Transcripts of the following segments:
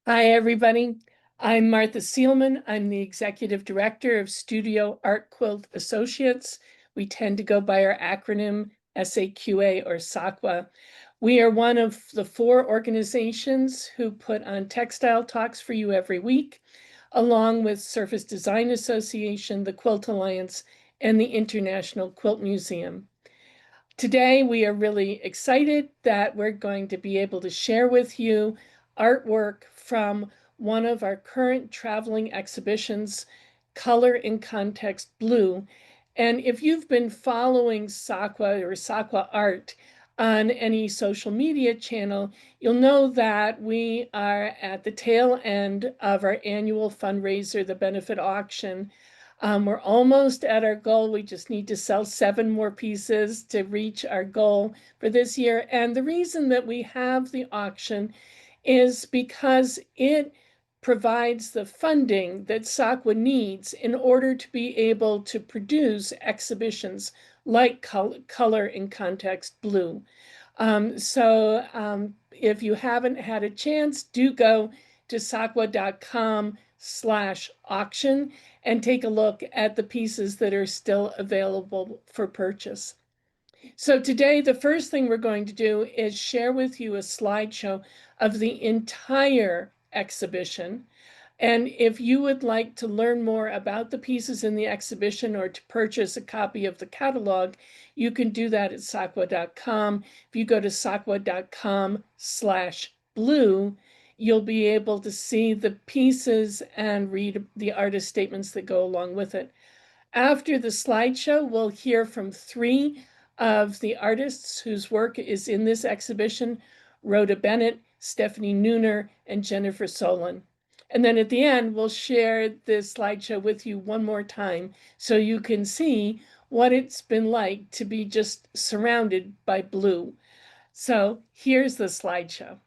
Hi, everybody. I'm Martha Sielman. I'm the Executive Director of Studio Art Quilt Associates. We tend to go by our acronym SAQA or SAQA. We are one of the 4 organizations who put on Textile Talks for you every week, along with Surface Design Association, the Quilt Alliance, and the International Quilt Museum. Today, we are really excited that we're going to be able to share with you artwork from one of our current traveling exhibitions, Color in Context Blue. And if you've been following SAQA or SAQA Art on any social media channel, you'll know that we are at the tail end of our annual fundraiser, the benefit auction. We're almost at our goal. We just need to sell 7 more pieces to reach our goal for this year. And the reason that we have the auction is because it provides the funding that SAQA needs in order to be able to produce exhibitions like Color in Context Blue. If you haven't had a chance, do go to SAQA.com/auction and take a look at the pieces that are still available for purchase. So today, the first thing we're going to do is share with you a slideshow of the entire exhibition. And if you would like to learn more about the pieces in the exhibition or to purchase a copy of the catalog, you can do that at SAQA.com. If you go to SAQA.com/blue, you'll be able to see the pieces and read the artist statements that go along with it. After the slideshow, we'll hear from 3 of the artists whose work is in this exhibition: Rhoda Bennett, Stefanie Neuner, and Jennifer Solon. And then at the end, we'll share this slideshow with you one more time so you can see what it's been like to be just surrounded by blue. So here's the slideshow.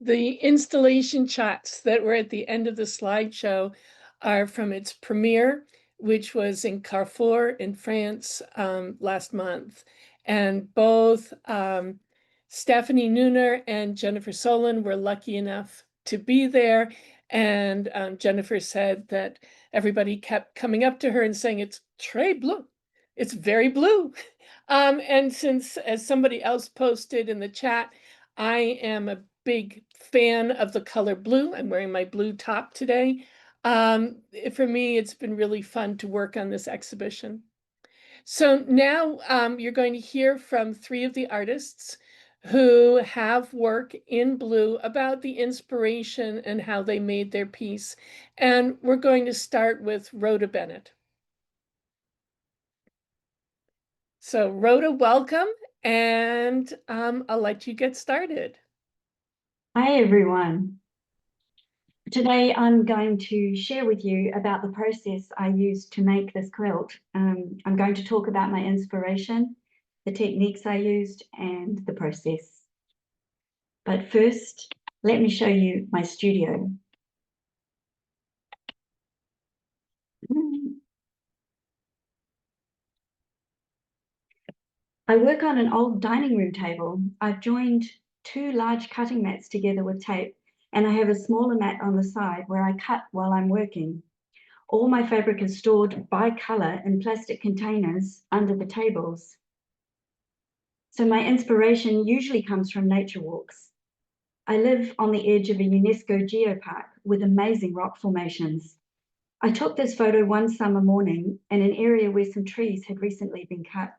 The installation shots that were at the end of the slideshow are from its premiere, which was in Carrefour in France last month. And both Stefanie Neuner and Jennifer Solon were lucky enough to be there. And Jennifer said that everybody kept coming up to her and saying, "It's très bleu. It's very blue." And since, as somebody else posted in the chat, I am a big fan of the color blue. I'm wearing my blue top today. For me, it's been really fun to work on this exhibition. So now you're going to hear from 3 of the artists who have work in blue about the inspiration and how they made their piece. And we're going to start with Rhoda Bennett. So Rhoda, welcome, and I'll let you get started. Hi, everyone. Today, I'm going to share with you about the process I used to make this quilt. I'm going to talk about my inspiration, the techniques I used, and the process. But first, let me show you my studio. I work on an old dining room table. I've joined 2 large cutting mats together with tape, and I have a smaller mat on the side where I cut while I'm working. All my fabric is stored by color in plastic containers under the tables. So my inspiration usually comes from nature walks. I live on the edge of a UNESCO geopark with amazing rock formations. I took this photo one summer morning in an area where some trees had recently been cut.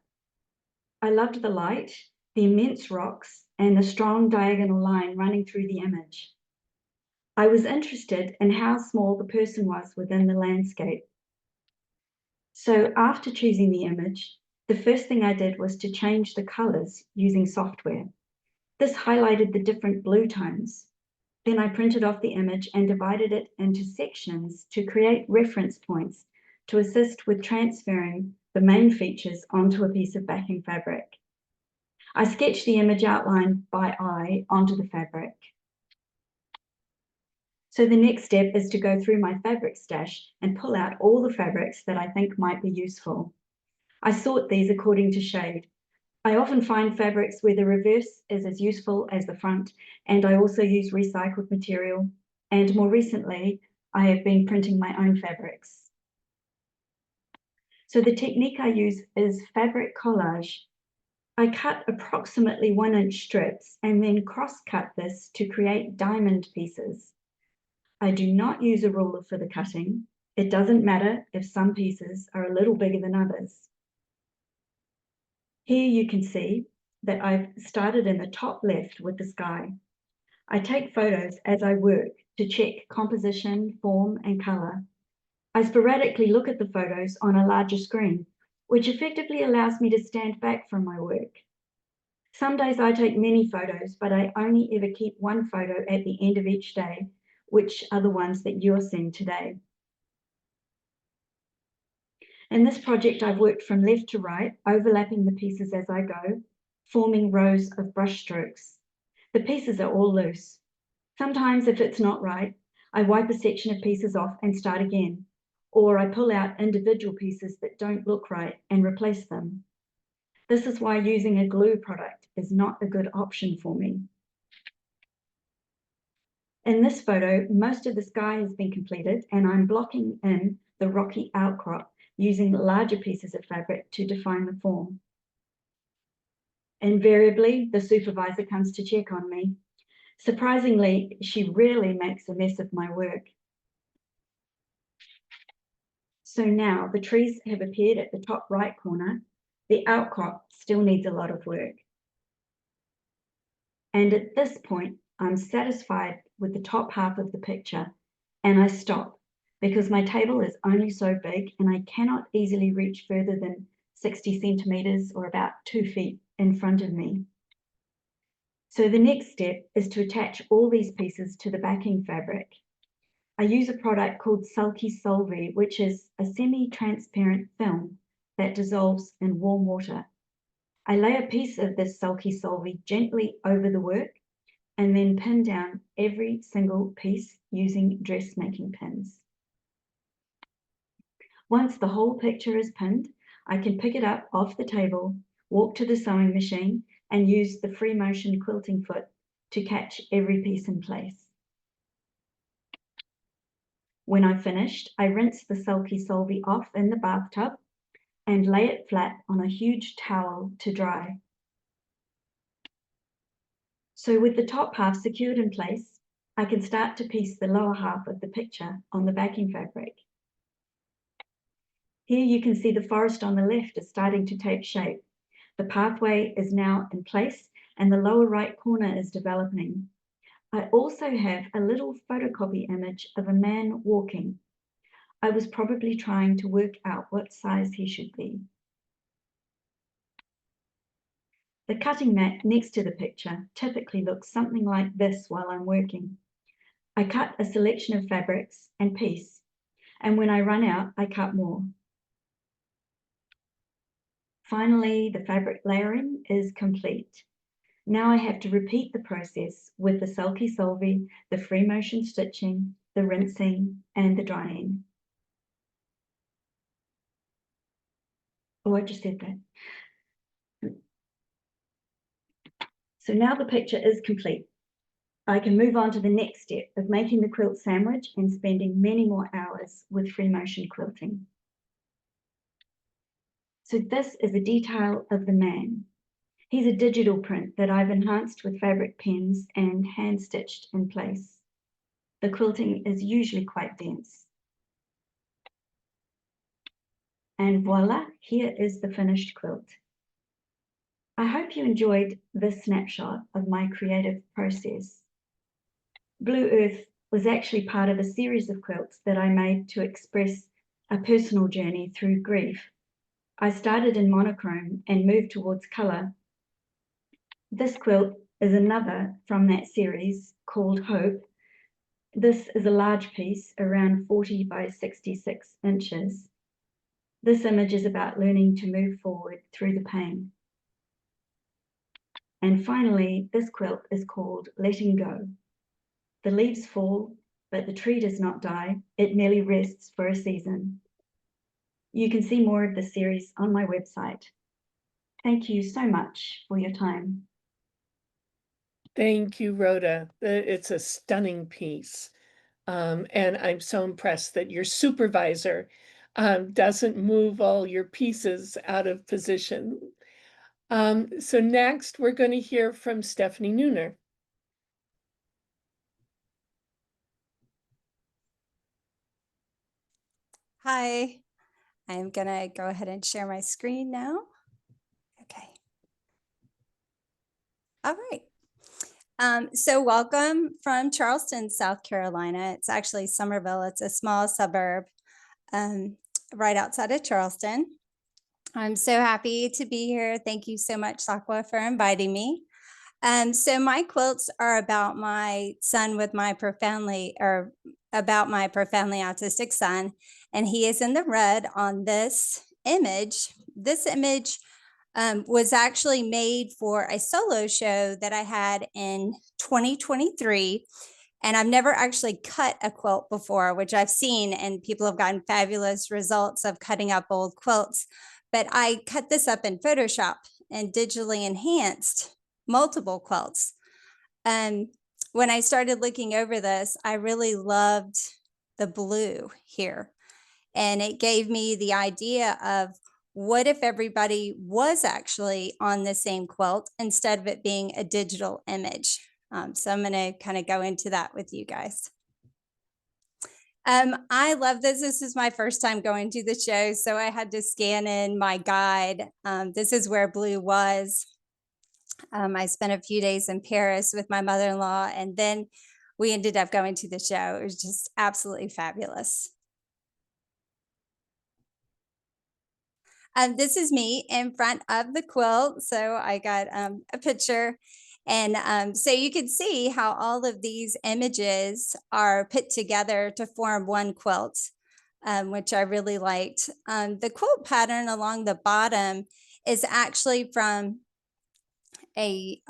I loved the light, the immense rocks, and the strong diagonal line running through the image. I was interested in how small the person was within the landscape. So after choosing the image, the first thing I did was to change the colors using software. This highlighted the different blue tones. Then I printed off the image and divided it into sections to create reference points to assist with transferring the main features onto a piece of backing fabric. I sketched the image outline by eye onto the fabric. So the next step is to go through my fabric stash and pull out all the fabrics that I think might be useful. I sort these according to shade. I often find fabrics where the reverse is as useful as the front, and I also use recycled material. And more recently, I have been printing my own fabrics. So the technique I use is fabric collage. I cut approximately 1-inch strips and then cross-cut this to create diamond pieces. I do not use a ruler for the cutting. It doesn't matter if some pieces are a little bigger than others. Here you can see that I've started in the top left with the sky. I take photos as I work to check composition, form, and color. I sporadically look at the photos on a larger screen, which effectively allows me to stand back from my work. Some days I take many photos, but I only ever keep one photo at the end of each day, which are the ones that you're seeing today. In this project, I've worked from left to right, overlapping the pieces as I go, forming rows of brush strokes. The pieces are all loose. Sometimes, if it's not right, I wipe a section of pieces off and start again, or I pull out individual pieces that don't look right and replace them. This is why using a glue product is not a good option for me. In this photo, most of the sky has been completed, and I'm blocking in the rocky outcrop using larger pieces of fabric to define the form. Invariably, the supervisor comes to check on me. Surprisingly, she rarely makes a mess of my work. So now the trees have appeared at the top right corner. The outcrop still needs a lot of work. And at this point, I'm satisfied with the top half of the picture, and I stop because my table is only so big and I cannot easily reach further than 60 centimeters or about 2 feet in front of me. So the next step is to attach all these pieces to the backing fabric. I use a product called SAQA Global, which is a semi-transparent film that dissolves in warm water. I lay a piece of this SAQA Global gently over the work, and then pin down every single piece using dressmaking pins. Once the whole picture is pinned, I can pick it up off the table, walk to the sewing machine, and use the free motion quilting foot to catch every piece in place. When I've finished, I rinse the sulky solvi off in the bathtub and lay it flat on a huge towel to dry. So with the top half secured in place, I can start to piece the lower half of the picture on the backing fabric. Here you can see the forest on the left is starting to take shape. The pathway is now in place and the lower right corner is developing. I also have a little photocopy image of a man walking. I was probably trying to work out what size he should be. The cutting mat next to the picture typically looks something like this while I'm working. I cut a selection of fabrics and piece, and when I run out, I cut more. Finally, the fabric layering is complete. Now I have to repeat the process with the sulky solvi, the free motion stitching, the rinsing, and the drying. Oh, I just said that. So now the picture is complete. I can move on to the next step of making the quilt sandwich and spending many more hours with free motion quilting. So this is a detail of the man. He's a digital print that I've enhanced with fabric pens and hand stitched in place. The quilting is usually quite dense. And voila, here is the finished quilt. I hope you enjoyed this snapshot of my creative process. Blue Earth was actually part of a series of quilts that I made to express a personal journey through grief. I started in monochrome and moved towards color. This quilt is another from that series called Hope. This is a large piece, around 40 by 66 inches. This image is about learning to move forward through the pain. And finally, this quilt is called Letting Go. The leaves fall, but the tree does not die. It merely rests for a season. You can see more of the series on my website. Thank you so much for your time. Thank you, Rhoda. It's a stunning piece. And I'm so impressed that your supervisor doesn't move all your pieces out of position. So next, we're going to hear from Stefanie Neuner. Hi, I'm gonna go ahead and share my screen now. Okay. All right. So welcome from Charleston, South Carolina. It's actually Summerville. It's a small suburb right outside of Charleston. I'm so happy to be here. Thank you so much, SAQA, for inviting me. So my quilts are about my son with my profoundly autistic son, and he is in the red on this image. This image was actually made for a solo show that I had in 2023. And I've never actually cut a quilt before, which I've seen, and people have gotten fabulous results of cutting up old quilts. But I cut this up in Photoshop and digitally enhanced multiple quilts. When I started looking over this, I really loved the blue here. And it gave me the idea of what if everybody was actually on the same quilt instead of it being a digital image. So I'm going to kind of go into that with you guys. I love this. This is my first time going to the show, so I had to scan in my guide. This is where blue was. I spent a few days in Paris with my mother-in-law, and then we ended up going to the show. It was just absolutely fabulous. This is me in front of the quilt. So I got a picture. And so you can see how all of these images are put together to form one quilt, which I really liked. The quilt pattern along the bottom is actually from a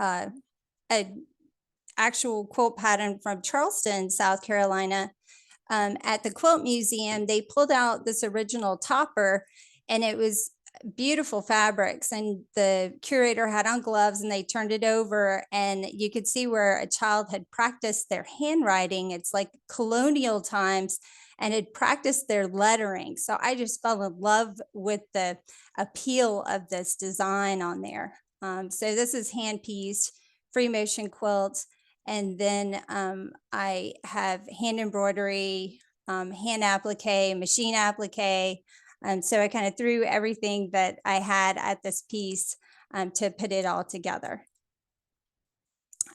actual quilt pattern from Charleston, South Carolina. At the Quilt Museum, they pulled out this original topper, and it was beautiful fabrics, and the curator had on gloves, and they turned it over, and you could see where a child had practiced their handwriting. It's like colonial times, and had practiced their lettering. So I just fell in love with the appeal of this design on there. So this is hand-pieced free motion quilts. And then I have hand embroidery, hand applique, machine applique. So I kind of threw everything that I had at this piece to put it all together.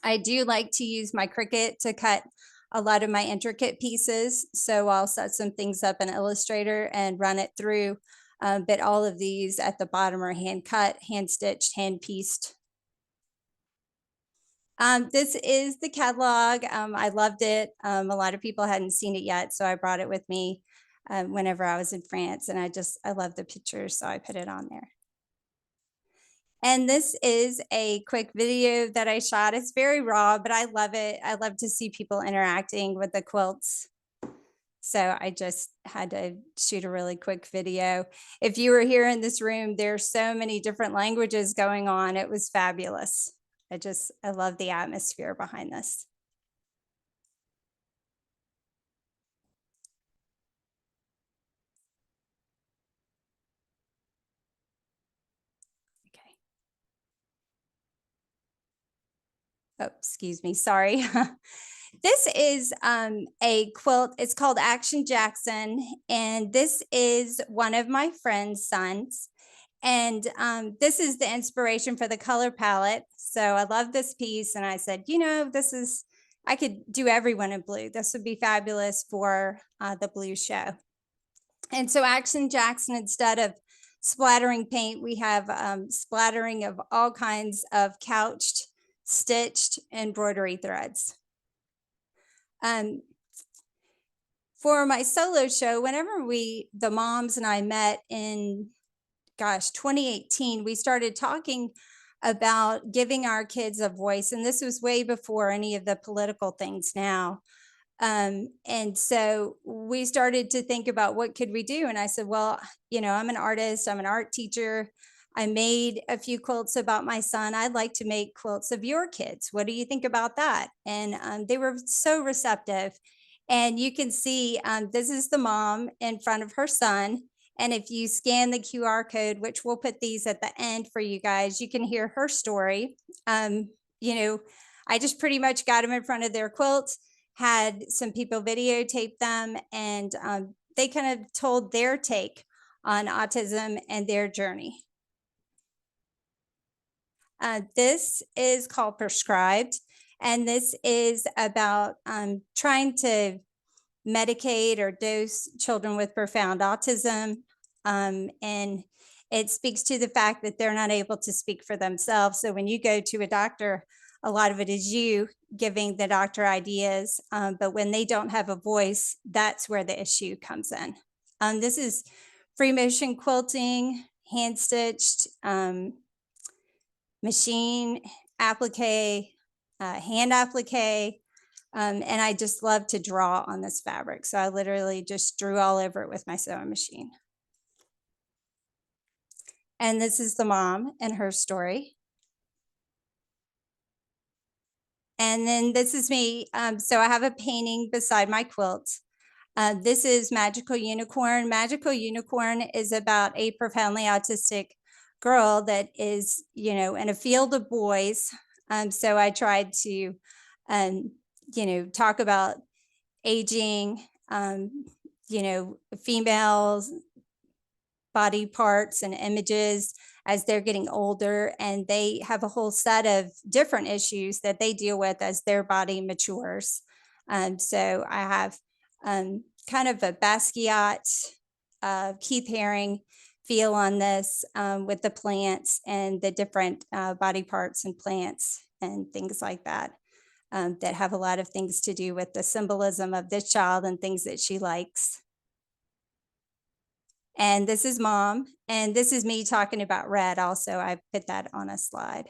I do like to use my Cricut to cut a lot of my intricate pieces. So I'll set some things up in Illustrator and run it through. But all of these at the bottom are hand cut, hand stitched, hand pieced. This is the catalog. I loved it. A lot of people hadn't seen it yet, so I brought it with me whenever I was in France, and I love the pictures, so I put it on there. And this is a quick video that I shot. It's very raw, but I love it. I love to see people interacting with the quilts. So I just had to shoot a really quick video. If you were here in this room, there's so many different languages going on. It was fabulous. I love the atmosphere behind this. Okay. Oh, excuse me, sorry. This is a quilt. It's called Action Jackson, and this is one of my friend's sons. And this is the inspiration for the color palette. So I love this piece, and I said, you know, I could do everyone in blue. This would be fabulous for the blue show. And so Action Jackson, instead of splattering paint, we have splattering of all kinds of couched, stitched embroidery threads. For my solo show, whenever the moms and I met in 2018, we started talking about giving our kids a voice. And this was way before any of the political things now. And so we started to think about what could we do? And I said, well, you know, I'm an artist, I'm an art teacher. I made a few quilts about my son. I'd like to make quilts of your kids. What do you think about that? And they were so receptive. And you can see this is the mom in front of her son. And if you scan the QR code, which we'll put these at the end for you guys, you can hear her story. You know, I just pretty much got them in front of their quilts, had some people videotape them, and they kind of told their take on autism and their journey. This is called Prescribed, and this is about trying to medicate or dose children with profound autism. And it speaks to the fact that they're not able to speak for themselves. So when you go to a doctor, a lot of it is you giving the doctor ideas. But when they don't have a voice, that's where the issue comes in. This is free motion quilting, hand stitched, machine applique, hand applique. And I just love to draw on this fabric. So I literally just drew all over it with my sewing machine. And this is the mom and her story. And then this is me. So I have a painting beside my quilt. This is Magical Unicorn. Magical Unicorn is about a profoundly autistic girl that is, you know, in a field of boys. So I tried to, you know, talk about aging, you know, females, body parts and images as they're getting older, and they have a whole set of different issues that they deal with as their body matures. So I have kind of a Basquiat, Keith Haring feel on this with the plants and the different body parts and plants and things like that, that have a lot of things to do with the symbolism of this child and things that she likes. And this is mom, and this is me talking about red also. I put that on a slide.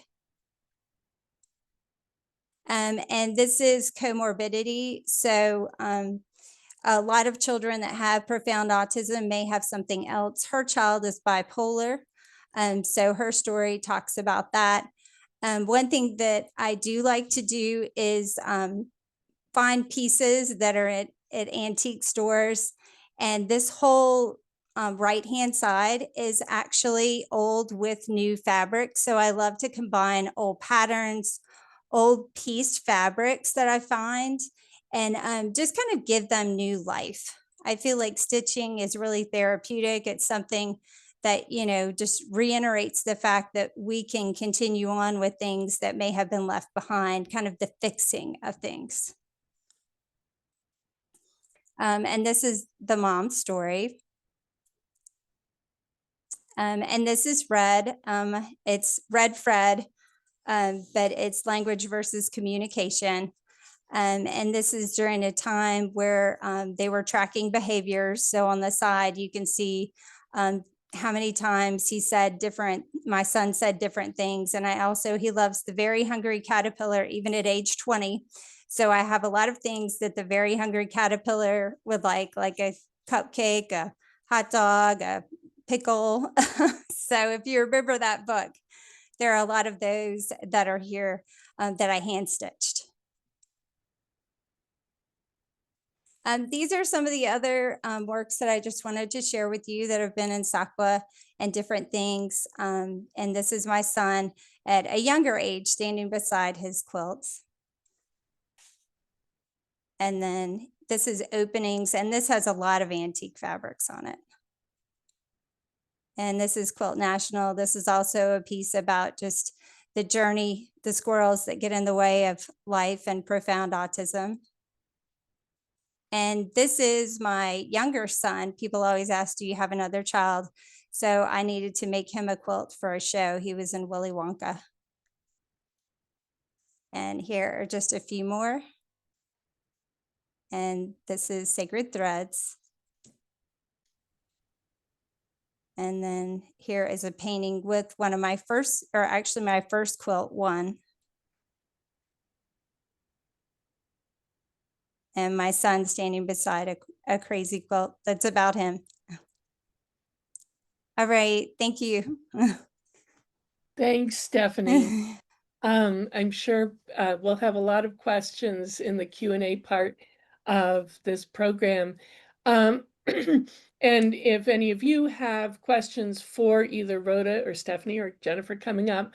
And this is comorbidity. So a lot of children that have profound autism may have something else. Her child is bipolar. So her story talks about that. One thing that I do like to do is find pieces that are at antique stores. And this whole right-hand side is actually old with new fabric. So I love to combine old patterns, old pieced fabrics that I find, and just kind of give them new life. I feel like stitching is really therapeutic. It's something that, you know, just reiterates the fact that we can continue on with things that may have been left behind, kind of the fixing of things. And this is the mom story. And this is Red. It's Red Fred, but it's language versus communication. And this is during a time where they were tracking behaviors. So on the side, you can see how many times he said my son said different things. And he loves the Very Hungry Caterpillar, even at age 20. So I have a lot of things that the Very Hungry Caterpillar would like a cupcake, a hot dog, a pickle. So if you remember that book, there are a lot of those that are here that I hand stitched. These are some of the other works that I just wanted to share with you that have been in SAQA and different things. And this is my son at a younger age standing beside his quilts. And then this is openings, and this has a lot of antique fabrics on it. And this is Quilt National. This is also a piece about just the journey, the squirrels that get in the way of life and profound autism. And this is my younger son. People always ask, do you have another child? So I needed to make him a quilt for a show. He was in Willy Wonka. And here are just a few more. And this is Sacred Threads. And then here is a painting with one of my first, or actually my first quilt one. And my son standing beside a crazy quilt that's about him. All right, thank you. Thanks, Stefanie. I'm sure we'll have a lot of questions in the Q&A part of this program. And if any of you have questions for either Rhoda or Stefanie or Jennifer coming up,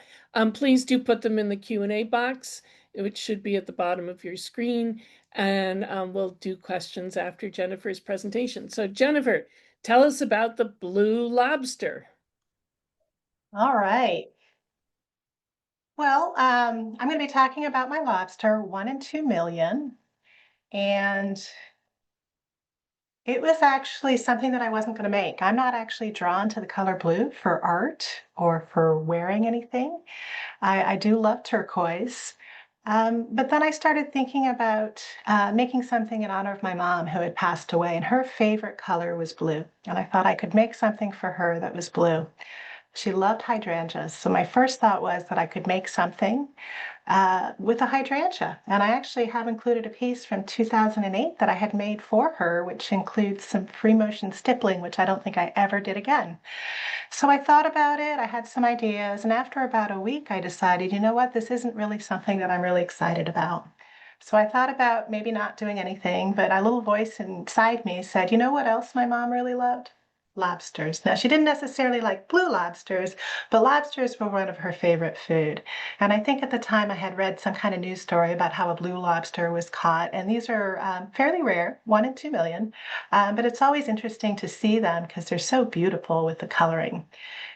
please do put them in the Q&A box, which should be at the bottom of your screen. And we'll do questions after Jennifer's presentation. So Jennifer, tell us about the blue lobster. All right. Well, I'm going to be talking about my lobster, 1 in 2 million. And it was actually something that I wasn't going to make. I'm not actually drawn to the color blue for art or for wearing anything. I do love turquoise. But then I started thinking about making something in honor of my mom who had passed away, and her favorite color was blue. And I thought I could make something for her that was blue. She loved hydrangeas. So my first thought was that I could make something with a hydrangea. And I actually have included a piece from 2008 that I had made for her, which includes some free motion stippling, which I don't think I ever did again. So I thought about it, I had some ideas, and after about a week, I decided, you know what, this isn't really something that I'm really excited about. So I thought about maybe not doing anything, but a little voice inside me said, you know what else my mom really loved? Lobsters. Now, she didn't necessarily like blue lobsters, but lobsters were one of her favorite food. And I think at the time I had read some kind of news story about how a blue lobster was caught. And these are fairly rare, 1 in 2 million. But it's always interesting to see them because they're so beautiful with the coloring.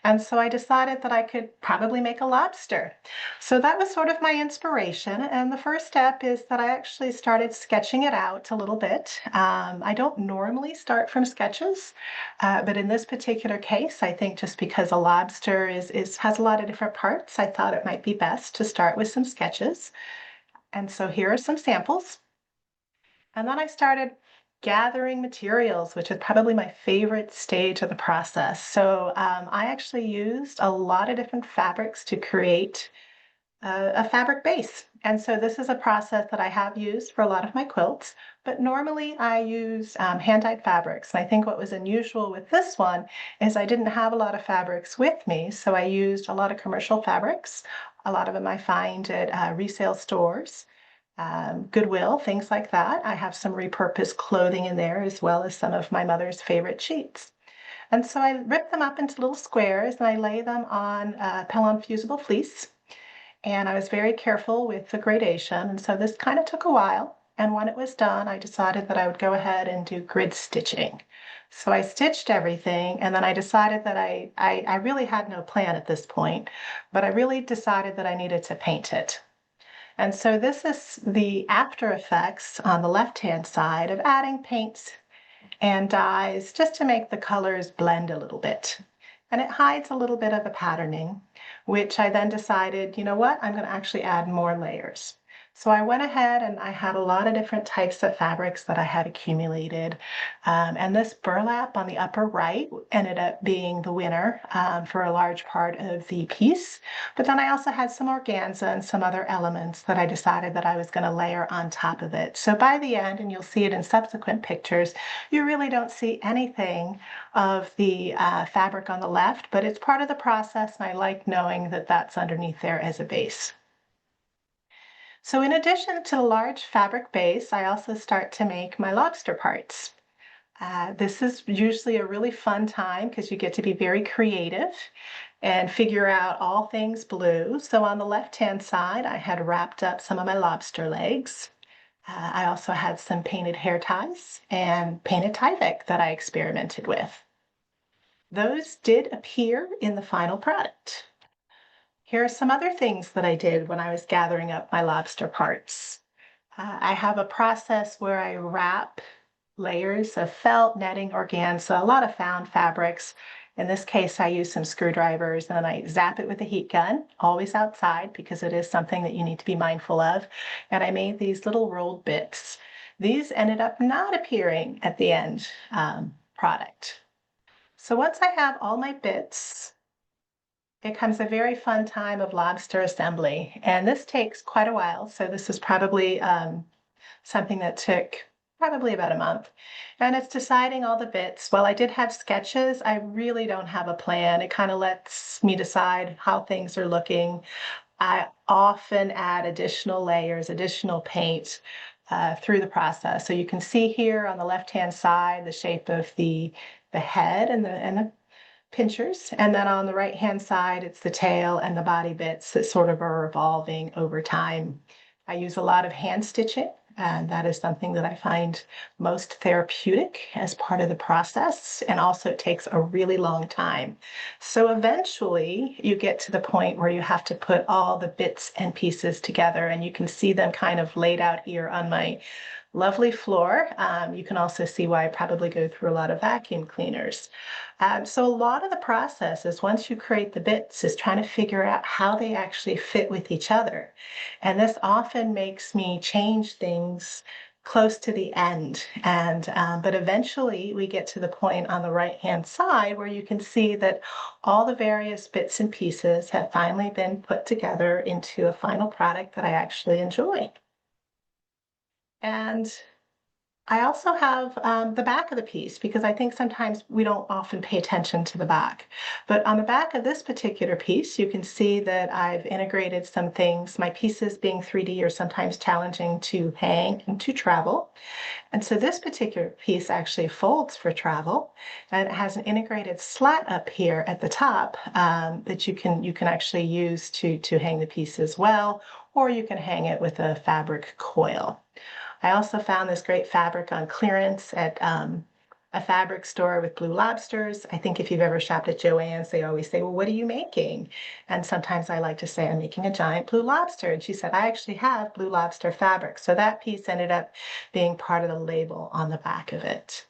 And so I decided that I could probably make a lobster. So that was sort of my inspiration. And the first step is that I actually started sketching it out a little bit. I don't normally start from sketches, but in this particular case, I think just because a lobster has a lot of different parts, I thought it might be best to start with some sketches. And so here are some samples. And then I started gathering materials, which is probably my favorite stage of the process. So I actually used a lot of different fabrics to create a fabric base. And so this is a process that I have used for a lot of my quilts, but normally I use hand-dyed fabrics. And I think what was unusual with this one is I didn't have a lot of fabrics with me, so I used a lot of commercial fabrics. A lot of them I find at resale stores, Goodwill, things like that. I have some repurposed clothing in there, as well as some of my mother's favorite sheets. And so I rip them up into little squares and I lay them on Pellon fusible fleece. And I was very careful with the gradation. And so this kind of took a while. And when it was done, I decided that I would go ahead and do grid stitching. So I stitched everything, and then I decided that I really had no plan at this point, but I really decided that I needed to paint it. And so this is the after effects on the left-hand side of adding paints and dyes just to make the colors blend a little bit. And it hides a little bit of the patterning, which I then decided, you know what, I'm going to actually add more layers. So I went ahead and I had a lot of different types of fabrics that I had accumulated. And this burlap on the upper right ended up being the winner for a large part of the piece. But then I also had some organza and some other elements that I decided that I was going to layer on top of it. So by the end, and you'll see it in subsequent pictures, you really don't see anything of the fabric on the left, but it's part of the process, and I like knowing that that's underneath there as a base. So in addition to the large fabric base, I also start to make my lobster parts. This is usually a really fun time because you get to be very creative and figure out all things blue. So on the left-hand side, I had wrapped up some of my lobster legs. I also had some painted hair ties and painted Tyvek that I experimented with. Those did appear in the final product. Here are some other things that I did when I was gathering up my lobster parts. I have a process where I wrap layers of felt, netting, organza, a lot of found fabrics. In this case, I use some screwdrivers and then I zap it with a heat gun, always outside because it is something that you need to be mindful of. And I made these little rolled bits. These ended up not appearing at the end product. So once I have all my bits, it comes a very fun time of lobster assembly. And this takes quite a while. So this is probably something that took probably about a month. And it's deciding all the bits. While I did have sketches, I really don't have a plan. It kind of lets me decide how things are looking. I often add additional layers, additional paint through the process. So you can see here on the left-hand side the shape of the head and the pinchers, and then on the right hand side it's the tail and the body bits that sort of are evolving over time. I use a lot of hand stitching, and that is something that I find most therapeutic as part of the process, and also it takes a really long time. So eventually you get to the point where you have to put all the bits and pieces together, and you can see them kind of laid out here on my lovely floor. You can also see why I probably go through a lot of vacuum cleaners. So a lot of the process is once you create the bits is trying to figure out how they actually fit with each other. And this often makes me change things close to the end. And but eventually we get to the point on the right-hand side where you can see that all the various bits and pieces have finally been put together into a final product that I actually enjoy. And I also have the back of the piece because I think sometimes we don't often pay attention to the back. But on the back of this particular piece, you can see that I've integrated some things. My pieces being 3D are sometimes challenging to hang and to travel. And so this particular piece actually folds for travel, and it has an integrated slat up here at the top that you can actually use to hang the piece as well, or you can hang it with a fabric coil. I also found this great fabric on clearance at a fabric store with blue lobsters. I think if you've ever shopped at Joann's, they always say, well, what are you making? And sometimes I like to say, I'm making a giant blue lobster. And she said, I actually have blue lobster fabric. So that piece ended up being part of the label on the back of it.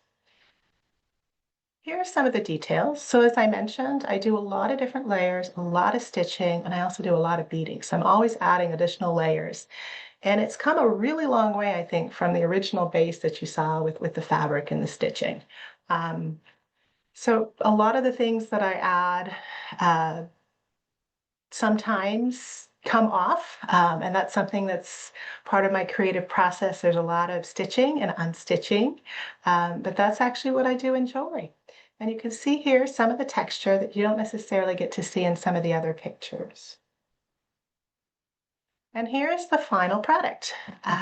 Here are some of the details. So as I mentioned, I do a lot of different layers, a lot of stitching, and I also do a lot of beading. So I'm always adding additional layers. And it's come a really long way, I think, from the original base that you saw with the fabric and the stitching. So a lot of the things that I add, sometimes come off. And that's something that's part of my creative process. There's a lot of stitching and unstitching, but that's actually what I do enjoy. And you can see here some of the texture that you don't necessarily get to see in some of the other pictures. And here's the final product.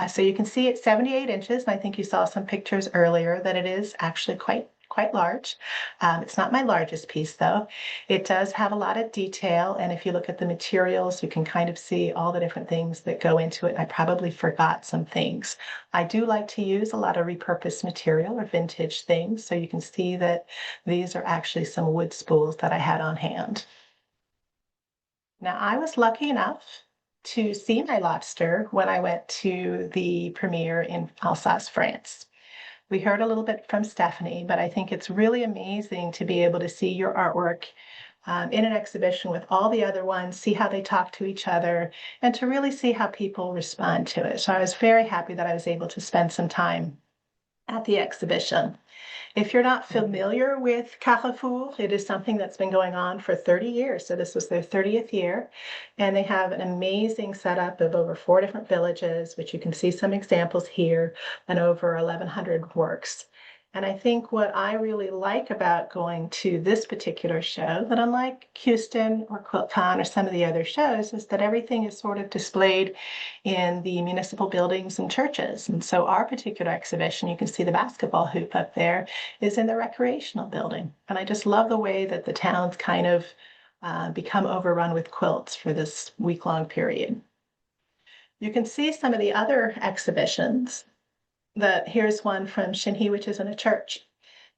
So you can see it's 78 inches, and I think you saw some pictures earlier that it is actually quite large. It's not my largest piece though. It does have a lot of detail, and if you look at the materials, you can kind of see all the different things that go into it. I probably forgot some things. I do like to use a lot of repurposed material or vintage things, so you can see that these are actually some wood spools that I had on hand. Now, I was lucky enough to see my lobster when I went to the premiere in Alsace, France. We heard a little bit from Stefanie, but I think it's really amazing to be able to see your artwork in an exhibition with all the other ones, see how they talk to each other, and to really see how people respond to it. So I was very happy that I was able to spend some time at the exhibition. If you're not familiar with Carrefour, it is something that's been going on for 30 years. So this was their 30th year. And they have an amazing setup of over 4 different villages, which you can see some examples here, and over 1,100 works. And I think what I really like about going to this particular show, that unlike Houston or QuiltCon or some of the other shows, is that everything is sort of displayed in the municipal buildings and churches. And so our particular exhibition, you can see the basketball hoop up there, is in the recreational building. And I just love the way that the towns kind of become overrun with quilts for this week-long period. You can see some of the other exhibitions. Here's one from Shinhee, which is in a church.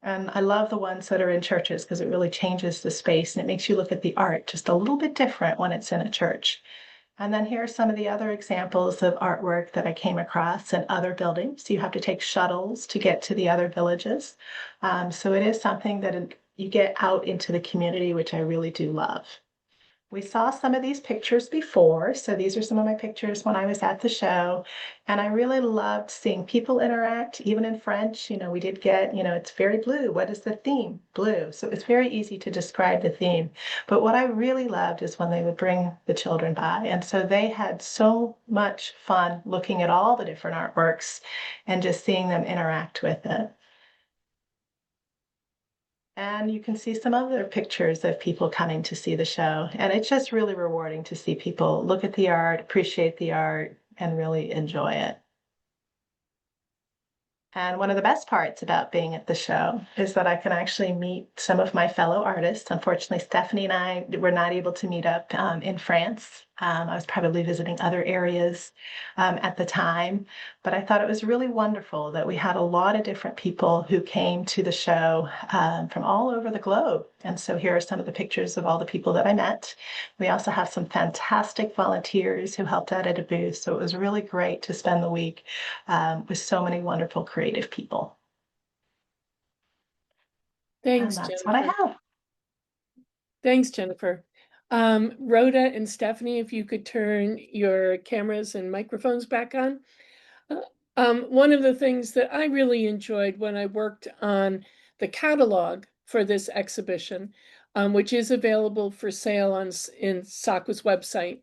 And I love the ones that are in churches because it really changes the space and it makes you look at the art just a little bit different when it's in a church. And then here are some of the other examples of artwork that I came across in other buildings. You have to take shuttles to get to the other villages. So it is something that you get out into the community, which I really do love. We saw some of these pictures before, so these are some of my pictures when I was at the show, and I really loved seeing people interact, even in French. We did get, it's very blue. What is the theme? Blue. So it's very easy to describe the theme. But what I really loved is when they would bring the children by, and so they had so much fun looking at all the different artworks and just seeing them interact with it. And you can see some other pictures of people coming to see the show. And it's just really rewarding to see people look at the art, appreciate the art, and really enjoy it. And one of the best parts about being at the show is that I can actually meet some of my fellow artists. Unfortunately, Stefanie and I were not able to meet up in France. I was probably visiting other areas at the time, but I thought it was really wonderful that we had a lot of different people who came to the show from all over the globe. And so here are some of the pictures of all the people that I met. We also have some fantastic volunteers who helped out at a booth. So it was really great to spend the week with so many wonderful creative people. Thanks, And that's Jennifer. what I have. Thanks, Jennifer. Rhoda and Stefanie, if you could turn your cameras and microphones back on. One of the things that I really enjoyed when I worked on the catalog for this exhibition, which is available for sale in SAQA's website,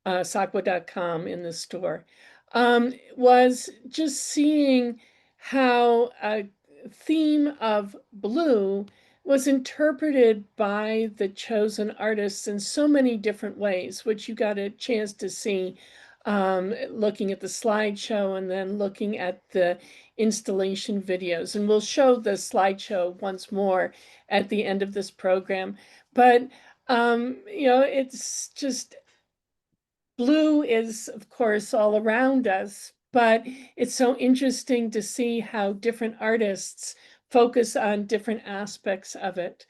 SAQA.com in the store, was just seeing how a theme of blue was interpreted by the chosen artists in so many different ways, which you got a chance to see looking at the slideshow and then looking at the installation videos. And we'll show the slideshow once more at the end of this program. But, it's just, blue is, of course, all around us, but it's so interesting to see how different artists focus on different aspects of it.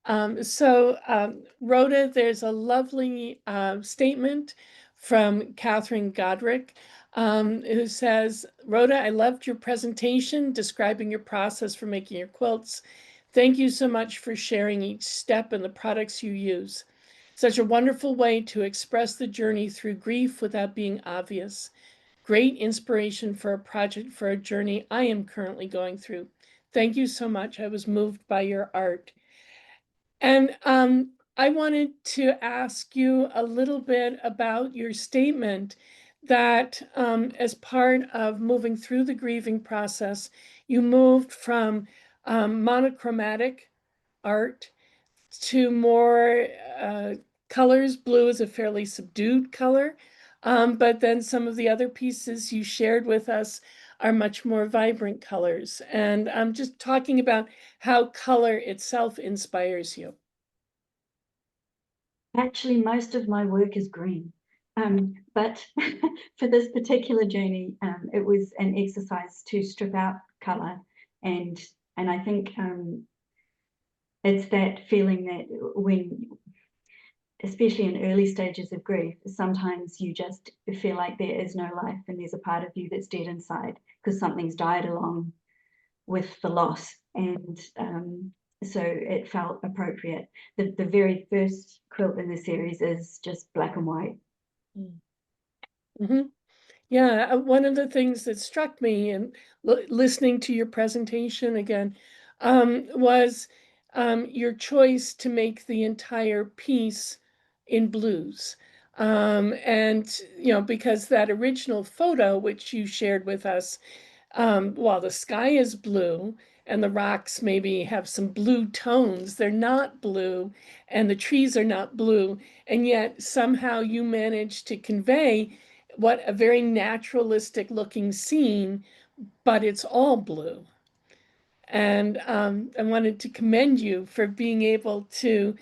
Rhoda, there's a lovely statement from Catherine Godric, who says, Rhoda, I loved your presentation describing your process for making your quilts. Thank you so much for sharing each step and the products you use. Such a wonderful way to express the journey through grief without being obvious. Great inspiration for a project for a journey I am currently going through. Thank you so much. I was moved by your art. And I wanted to ask you a little bit about your statement that as part of moving through the grieving process, you moved from monochromatic art to more colors. Blue is a fairly subdued color, but then some of the other pieces you shared with us are much more vibrant colors. And I'm just talking about how color itself inspires you. Actually, most of my work is green. But for this particular journey, it was an exercise to strip out color. And I think it's that feeling that when, especially in early stages of grief, sometimes you just feel like there is no life and there's a part of you that's dead inside because something's died along with the loss. And so it felt appropriate. The very first quilt in the series is just black and white. Mm-hmm. Yeah, one of the things that struck me in listening to your presentation again was your choice to make the entire piece in blues. And, you know, because that original photo, which you shared with us, while the sky is blue and the rocks maybe have some blue tones, they're not blue, and the trees are not blue, and yet somehow you managed to convey what a very naturalistic looking scene, but it's all blue. And I wanted to commend you for being able to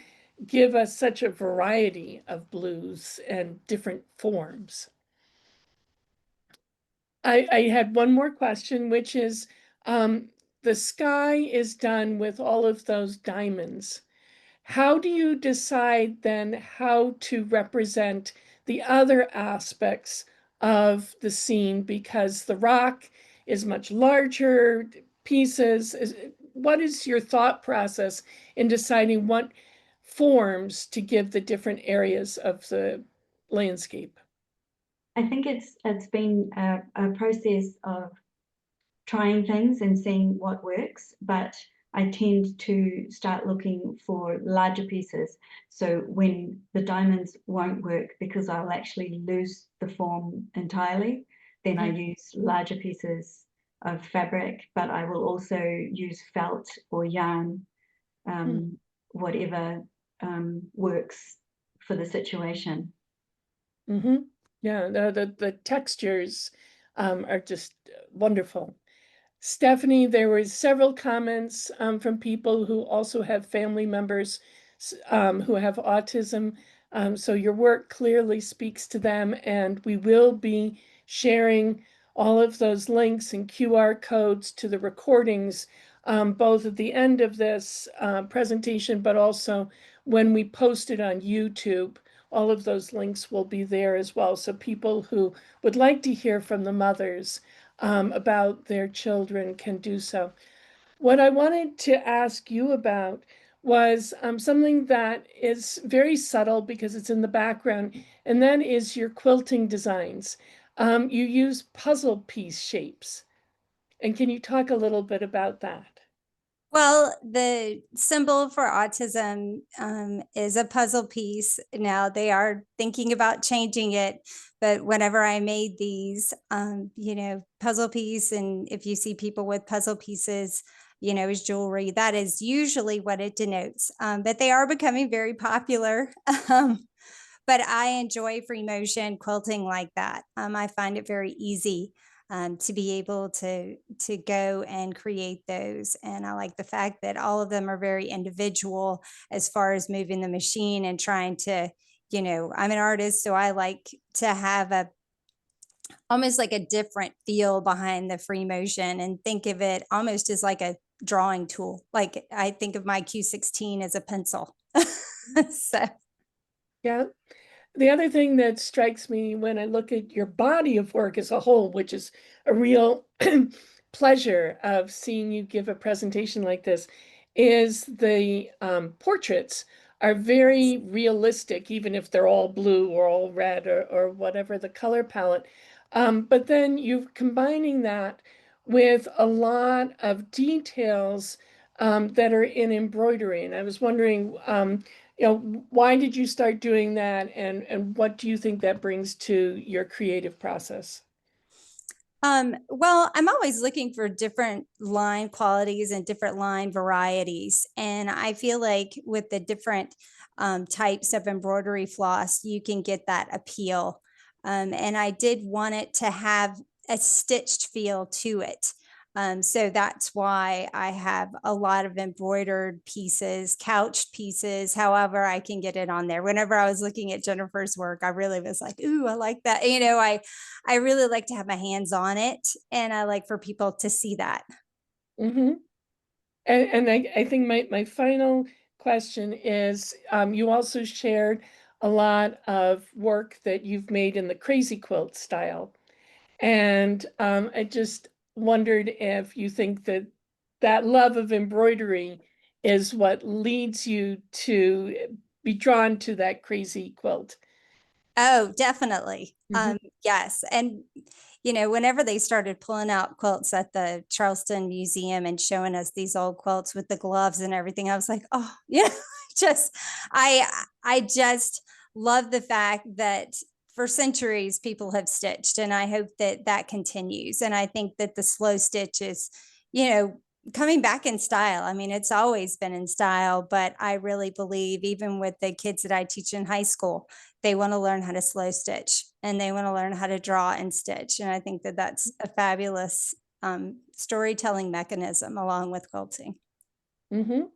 give us such a variety of blues and different forms. I had one more question, which is the sky is done with all of those diamonds. How do you decide then how to represent the other aspects of the scene? Because the rock is much larger pieces. What is your thought process in deciding what forms to give the different areas of the landscape? I think it's been a process of trying things and seeing what works, but I tend to start looking for larger pieces. So when the diamonds won't work because I'll actually lose the form entirely, then I use larger pieces of fabric, but I will also use felt or yarn, whatever works for the situation. Mm-hmm. Yeah, the textures are just wonderful. Stefanie, there were several comments from people who also have family members who have autism. So your work clearly speaks to them, and we will be sharing all of those links and QR codes to the recordings, both at the end of this presentation, but also when we post it on YouTube. All of those links will be there as well. So people who would like to hear from the mothers about their children can do so. What I wanted to ask you about was something that is very subtle because it's in the background, and that is your quilting designs. You use puzzle piece shapes. And can you talk a little bit about that? Well, the symbol for autism is a puzzle piece. Now they are thinking about changing it, but whenever I made these, puzzle piece, and if you see people with puzzle pieces, as jewelry, that is usually what it denotes. But they are becoming very popular. But I enjoy free motion quilting like that. I find it very easy to be able to go and create those. And I like the fact that all of them are very individual as far as moving the machine and trying to, I'm an artist, so I like to have a almost like a different feel behind the free motion and think of it almost as like a drawing tool. Like I think of my Q16 as a pencil. So Yeah. The other thing that strikes me when I look at your body of work as a whole, which is a real pleasure of seeing you give a presentation like this, is the portraits are very realistic, even if they're all blue or all red or whatever the color palette. But then you're combining that with a lot of details that are in embroidery. And I was wondering, why did you start doing that, and what do you think that brings to your creative process? Well, I'm always looking for different line qualities and different line varieties. And I feel like with the different types of embroidery floss, you can get that appeal. And I did want it to have a stitched feel to it. So that's why I have a lot of embroidered pieces, couched pieces, however I can get it on there. Whenever I was looking at Jennifer's work, I really was like, ooh, I like that. I really like to have my hands on it, and I like for people to see that. Mm-hmm. And I think my final question is, you also shared a lot of work that you've made in the crazy quilt style. And I just wondered if you think that that love of embroidery is what leads you to be drawn to that crazy quilt. Oh, definitely. Mhm. Yes. And, whenever they started pulling out quilts at the Charleston Museum and showing us these old quilts with the gloves and everything, I was like, oh, just, I just love the fact that for centuries people have stitched, and I hope that that continues. And I think that the slow stitch is, you know, coming back in style. I mean, it's always been in style, but I really believe even with the kids that I teach in high school, they want to learn how to slow stitch and they want to learn how to draw and stitch. And I think that that's a fabulous storytelling mechanism along with quilting. Mhm.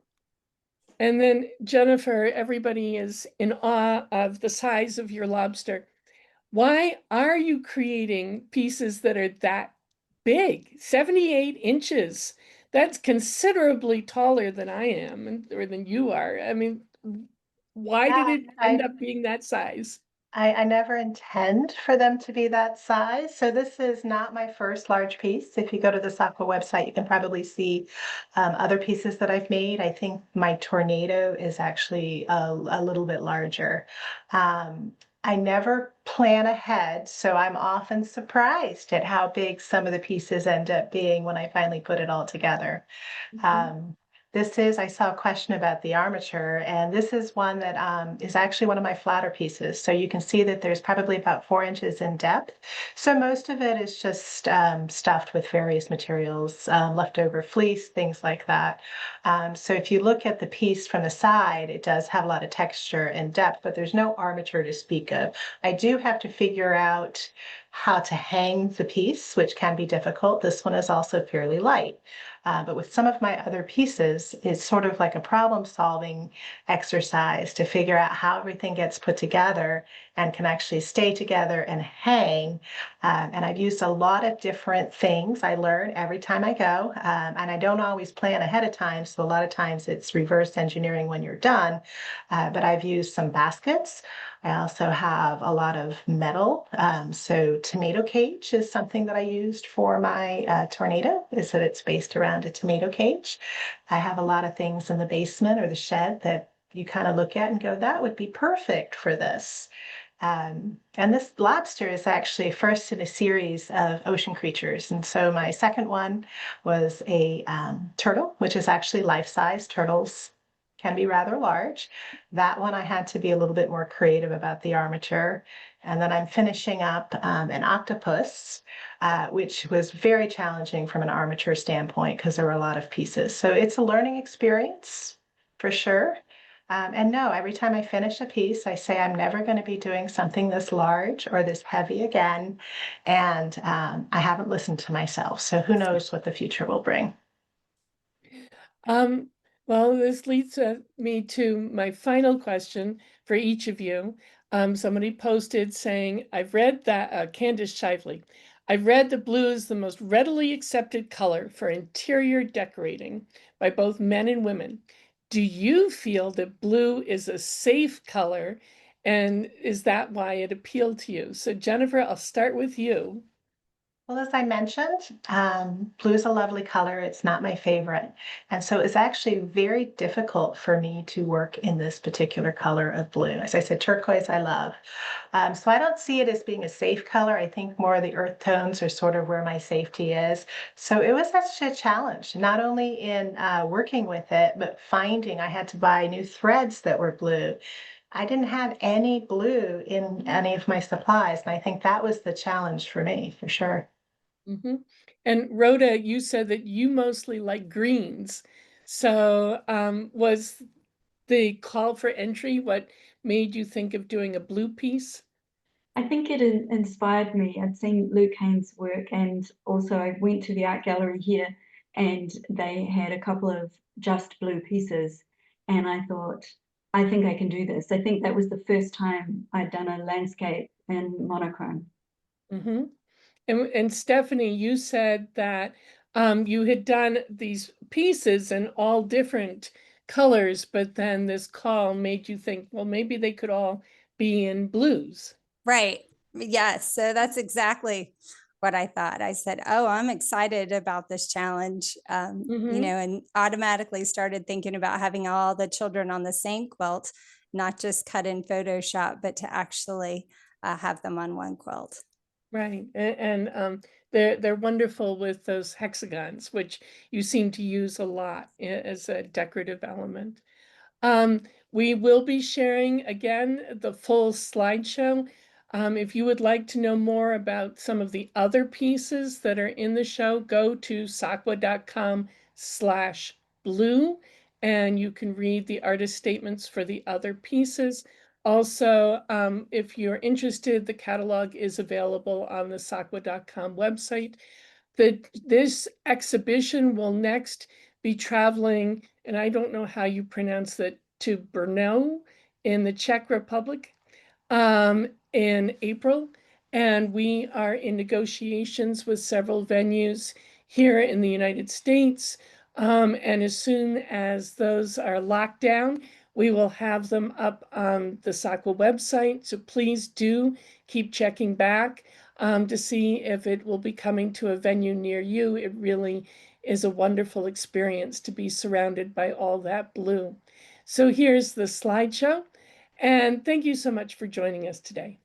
And then Jennifer, everybody is in awe of the size of your lobster. Why are you creating pieces that are that big? 78 inches. That's considerably taller than I am, or than you are. I mean, why did Yeah, it end up being that size? I never intend for them to be that size. So this is not my first large piece. If you go to the SAQA website, you can probably see other pieces that I've made. I think my tornado is actually a little bit larger. Um, I never plan ahead, so I'm often surprised at how big some of the pieces end up being when I finally put it all together. Um, I saw a question about the armature, and this is one that is actually one of my flatter pieces. So you can see that there's probably about 4 inches in depth. So most of it is just stuffed with various materials, leftover fleece, things like that. So if you look at the piece from the side, it does have a lot of texture and depth, but there's no armature to speak of. I do have to figure out how to hang the piece, which can be difficult. This one is also fairly light. But with some of my other pieces, it's sort of like a problem solving exercise to figure out how everything gets put together and can actually stay together and hang. And I've used a lot of different things. I learn every time I go, and I don't always plan ahead of time. So a lot of times it's reverse engineering when you're done. But I've used some baskets. I also have a lot of metal. So tomato cage is something that I used for my tornado, is that it's based around a tomato cage. I have a lot of things in the basement or the shed that you kind of look at and go, that would be perfect for this. And this lobster is actually first in a series of ocean creatures. And so my second one was a turtle, which is actually life-size. Turtles can be rather large. That one I had to be a little bit more creative about the armature. And then I'm finishing up an octopus, which was very challenging from an armature standpoint because there were a lot of pieces. So it's a learning experience for sure. And no, every time I finish a piece, I say I'm never going to be doing something this large or this heavy again. And I haven't listened to myself. So who knows what the future will bring. Um, well, this leads me to my final question for each of you. Somebody posted saying, I've read that, Candace Shively, I've read that blue is the most readily accepted color for interior decorating by both men and women. Do you feel that blue is a safe color, and is that why it appealed to you? So Jennifer, I'll start with you. Well, as I mentioned, blue is a lovely color. It's not my favorite. And so it's actually very difficult for me to work in this particular color of blue. As I said, turquoise I love. So I don't see it as being a safe color. I think more of the earth tones are sort of where my safety is. So it was such a challenge, not only in working with it, but finding I had to buy new threads that were blue. I didn't have any blue in any of my supplies, and I think that was the challenge for me, for sure. Mm-hmm. And Rhoda, you said that you mostly like greens. So was the call for entry what made you think of doing a blue piece? I think it inspired me. I'd seen Luke Haynes' work, and also I went to the art gallery here and they had a couple of just blue pieces. And I thought, I think I can do this. I think that was the first time I'd done a landscape in monochrome. Mm-hmm. And Stefanie, you said that you had done these pieces in all different colors, but then this call made you think, well, maybe they could all be in blues. Right. Yes. So that's exactly what I thought. I said, oh, I'm excited about this challenge, Mm-hmm. and automatically started thinking about having all the children on the same quilt, not just cut in Photoshop, but to actually have them on one quilt. Right. And they're wonderful with those hexagons, which you seem to use a lot as a decorative element. We will be sharing again the full slideshow. If you would like to know more about some of the other pieces that are in the show, go to SAQA.com/blue and you can read the artist statements for the other pieces. Also, if you're interested, the catalog is available on the SAQA.com website. This exhibition will next be traveling, and I don't know how you pronounce it, to Brno in the Czech Republic in April. And we are in negotiations with several venues here in the United States. And as soon as those are locked down, we will have them up on the SAQA website. So please do keep checking back to see if it will be coming to a venue near you. It really is a wonderful experience to be surrounded by all that blue. So here's the slideshow, and thank you so much for joining us today.